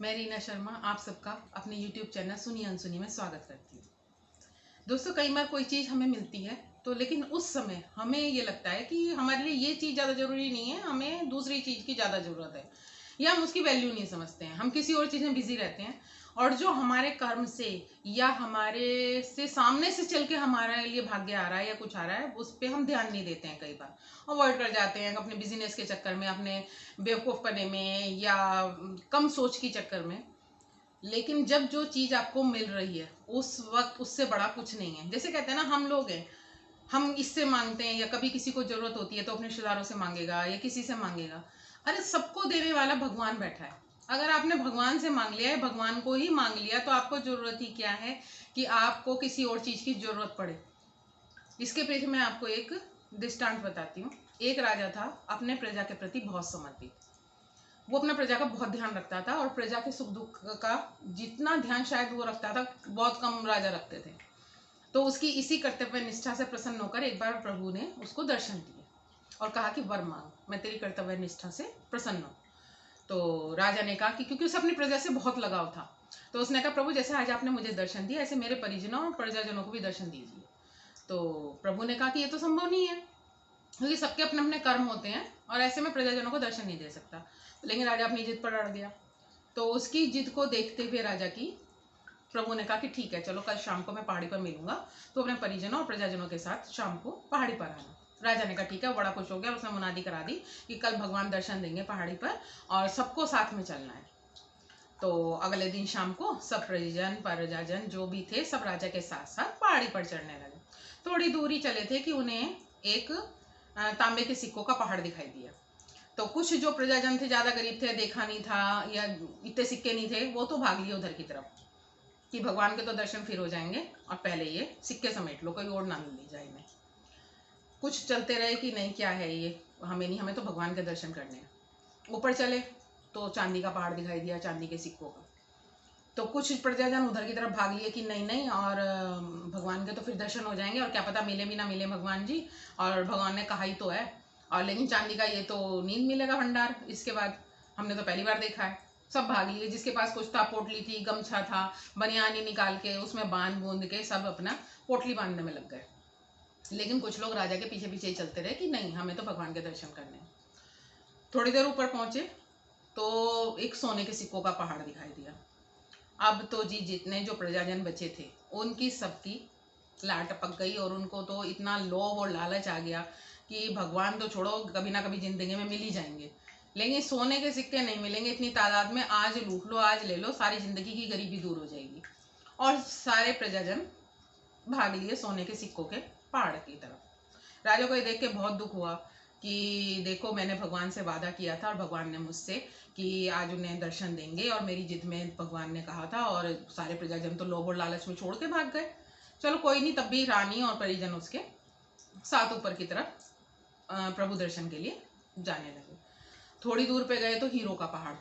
मैं रीना शर्मा आप सबका अपने YouTube चैनल सुनी अनसुनी में स्वागत करती हूँ। दोस्तों, कई बार कोई चीज़ हमें मिलती है तो लेकिन उस समय हमें ये लगता है कि हमारे लिए ये चीज़ ज़्यादा ज़रूरी नहीं है, हमें दूसरी चीज़ की ज़्यादा ज़रूरत है या हम उसकी वैल्यू नहीं समझते हैं, हम किसी और चीज़ में बिजी रहते हैं और जो हमारे कर्म से या हमारे से सामने से चल के हमारे लिए भाग्य आ रहा है या कुछ आ रहा है उस पर हम ध्यान नहीं देते हैं। कई बार अवॉइड कर जाते हैं अपने बिजनेस के चक्कर में, अपने बेवकूफ़पने में या कम सोच के चक्कर में। लेकिन जब जो चीज़ आपको मिल रही है उस वक्त उससे बड़ा कुछ नहीं है। जैसे कहते हैं ना, हम लोग हैं, हम इससे मांगते हैं या कभी किसी को ज़रूरत होती है तो अपने रिश्तेदारों से मांगेगा या किसी से मांगेगा। अरे सबको देने वाला भगवान बैठा है। अगर आपने भगवान से मांग लिया है, भगवान को ही मांग लिया, तो आपको ज़रूरत ही क्या है कि आपको किसी और चीज़ की ज़रूरत पड़े। इसके पीछे मैं आपको एक दृष्टांत बताती हूँ। एक राजा था, अपने प्रजा के प्रति बहुत समर्पित। वो अपना प्रजा का बहुत ध्यान रखता था और प्रजा के सुख दुख का जितना ध्यान शायद वो रखता था, बहुत कम राजा रखते थे। तो उसकी इसी कर्तव्य निष्ठा से प्रसन्न होकर एक बार प्रभु ने उसको दर्शन दिए और कहा कि वर मांग, मैं तेरी कर्तव्य निष्ठा से प्रसन्न हूँ। तो राजा ने कहा कि क्योंकि उसे अपनी प्रजा से बहुत लगाव था, तो उसने कहा प्रभु, जैसे आज आपने मुझे दर्शन दिया ऐसे मेरे परिजनों और प्रजाजनों को भी दर्शन दीजिए। तो प्रभु ने कहा कि ये तो संभव नहीं है, क्योंकि सबके अपने अपने कर्म होते हैं और ऐसे में प्रजाजनों को दर्शन नहीं दे सकता। लेकिन राजा अपनी जिद पर अड़ गया। तो उसकी जिद को देखते हुए राजा की प्रभु ने कहा कि ठीक है, चलो कल शाम को मैं पहाड़ी पर मिलूंगा, तो अपने परिजनों और प्रजाजनों के साथ शाम को पहाड़ी पर आना। राजा ने कहा ठीक है, वो बड़ा खुश हो गया। उसने मुनादी करा दी कि कल भगवान दर्शन देंगे पहाड़ी पर और सबको साथ में चलना है। तो अगले दिन शाम को सब परिजन प्रजाजन जो भी थे सब राजा के साथ साथ पहाड़ी पर चढ़ने लगे। थोड़ी दूरी चले थे कि उन्हें एक तांबे के सिक्कों का पहाड़ दिखाई दिया। तो कुछ जो प्रजाजन थे, ज्यादा गरीब थे, देखा नहीं था या इतने सिक्के नहीं थे, वो तो भाग लिए उधर की तरफ कि भगवान के तो दर्शन फिर हो जाएंगे और पहले ये सिक्के समेट लो, कोई और ना मिल जाए इन्हें। कुछ चलते रहे कि नहीं क्या है ये, हमें नहीं, हमें तो भगवान के दर्शन करने हैं। ऊपर चले तो चांदी का पहाड़ दिखाई दिया, चांदी के सिक्कों का। तो कुछ प्रजाजन उधर की तरफ भाग लिए कि नहीं नहीं, और भगवान के तो फिर दर्शन हो जाएंगे और क्या पता मिले भी ना मिले भगवान जी, और भगवान ने कहा ही तो है। और लेकिन चांदी का ये तो नींद मिलेगा भंडार, इसके बाद हमने तो पहली बार देखा है। सब भाग लिए, जिसके पास कुछ था, पोटली थी, गमछा था, बनियानी निकाल के उसमें बांध बूंद के सब अपना पोटली बांधने में लग गए। लेकिन कुछ लोग राजा के पीछे पीछे ही चलते रहे कि नहीं, हमें तो भगवान के दर्शन करने हैं। थोड़ी देर ऊपर पहुंचे तो एक सोने के सिक्कों का पहाड़ दिखाई दिया। अब तो जी जितने जो प्रजाजन बचे थे उनकी सबकी लाट टपक गई और उनको तो इतना लोभ और लालच आ गया कि भगवान तो छोड़ो, कभी ना कभी जिंदगी में मिल ही जाएंगे, लेकिन सोने के सिक्के नहीं मिलेंगे इतनी तादाद में। आज लूट लो, आज ले लो, सारी जिंदगी की गरीबी दूर हो जाएगी। और सारे प्रजाजन भाग लिए सोने के सिक्कों के पहाड़ की तरफ। राजा को ये देख के बहुत दुख हुआ कि देखो, मैंने भगवान से वादा किया था और भगवान ने मुझसे कि आज उन्हें दर्शन देंगे और मेरी जिद में भगवान ने कहा था, और सारे प्रजाजन तो लोभ और लालच में छोड़ के भाग गए। चलो कोई नहीं, तब भी रानी और परिजन उसके साथ ऊपर की तरफ प्रभु दर्शन के लिए जाने लगे। थोड़ी दूर पे गए तो हीरो का पहाड़,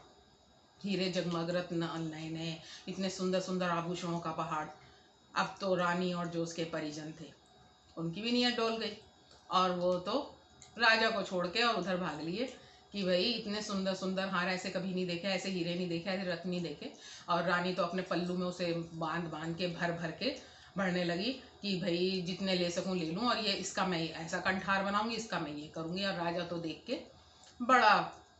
हीरे जगमग रत्न नए नए इतने सुंदर सुंदर आभूषणों का पहाड़। अब तो रानी और जो उसके परिजन थे उनकी भी नीयत डोल गई और वो तो राजा को छोड़ के और उधर भाग लिए कि भाई इतने सुंदर सुंदर हार ऐसे कभी नहीं देखे, ऐसे हीरे नहीं देखे, ऐसे रत्न नहीं देखे। और रानी तो अपने पल्लू में उसे बांध बांध के भर भर के भरने लगी कि भाई जितने ले सकूं ले लूं, और ये इसका मैं ऐसा कंठार बनाऊंगी, इसका मैं ये करूंगी। और राजा तो देख के बड़ा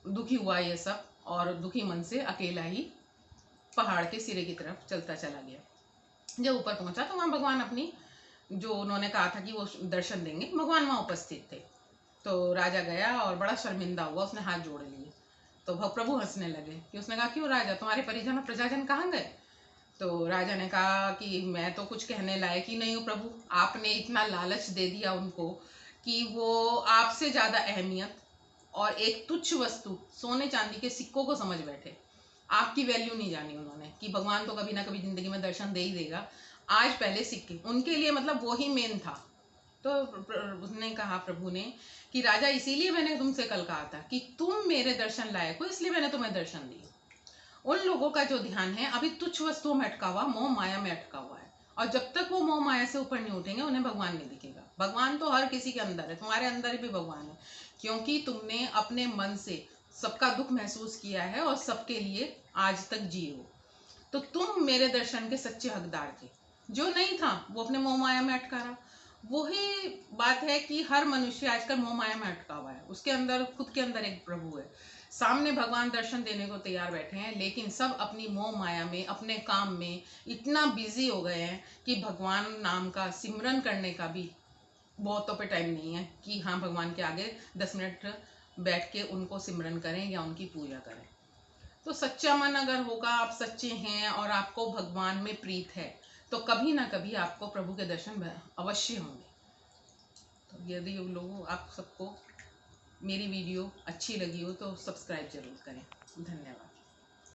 दुखी हुआ ये सब, और दुखी मन से अकेला ही पहाड़ के सिरे की तरफ चलता चला गया। जब ऊपर पहुंचा तो वहां भगवान अपनी, जो उन्होंने कहा था कि वो दर्शन देंगे, भगवान वहां उपस्थित थे। तो राजा गया और बड़ा शर्मिंदा हुआ, उसने हाथ जोड़ लिए। तो प्रभु हंसने लगे कि उसने कहा क्यों राजा, तुम्हारे परिजन और प्रजाजन कहाँ गए? तो राजा ने कहा कि मैं तो कुछ कहने लायक ही नहीं हूँ प्रभु, आपने इतना लालच दे दिया उनको कि वो आपसे ज्यादा अहमियत और एक तुच्छ वस्तु सोने चांदी के सिक्कों को समझ बैठे। आपकी वैल्यू नहीं जानी उन्होंने कि भगवान तो कभी ना कभी जिंदगी में दर्शन दे ही देगा। आज पहले सिक्के उनके लिए मतलब वो ही मेन था। तो उसने कहा प्रभु ने कि राजा, इसीलिए मैंने तुमसे कल कहा था कि तुम मेरे दर्शन लायक हो, इसलिए मैंने तुम्हें दर्शन दिए। उन लोगों का जो ध्यान है अभी तुच्छ वस्तुओं में अटका हुआ, मोह माया में अटका हुआ है, और जब तक वो मोह माया से ऊपर नहीं उठेंगे उन्हें भगवान नहीं दिखेगा। भगवान तो हर किसी के अंदर है, तुम्हारे अंदर भी भगवान है, क्योंकि तुमने अपने मन से सबका दुख महसूस किया है और सबके लिए आज तक जिए हो। तो तुम मेरे दर्शन के सच्चे हकदार थे। जो नहीं था वो अपने मोह माया में अटका रहा। वही बात है कि हर मनुष्य आजकल मोह माया में अटका हुआ है, उसके अंदर खुद के अंदर एक प्रभु है, सामने भगवान दर्शन देने को तैयार बैठे हैं, लेकिन सब अपनी मोह माया में, अपने काम में इतना बिजी हो गए हैं कि भगवान नाम का सिमरन करने का भी बहुतों पे टाइम नहीं है कि हाँ भगवान के आगे 10 मिनट बैठ के उनको सिमरन करें या उनकी पूजा करें। तो सच्चा मन अगर होगा, आप सच्चे हैं और आपको भगवान में प्रीत है, तो कभी ना कभी आपको प्रभु के दर्शन अवश्य होंगे। तो यदि लोगों आप सबको मेरी वीडियो अच्छी लगी हो तो सब्सक्राइब जरूर करें। धन्यवाद।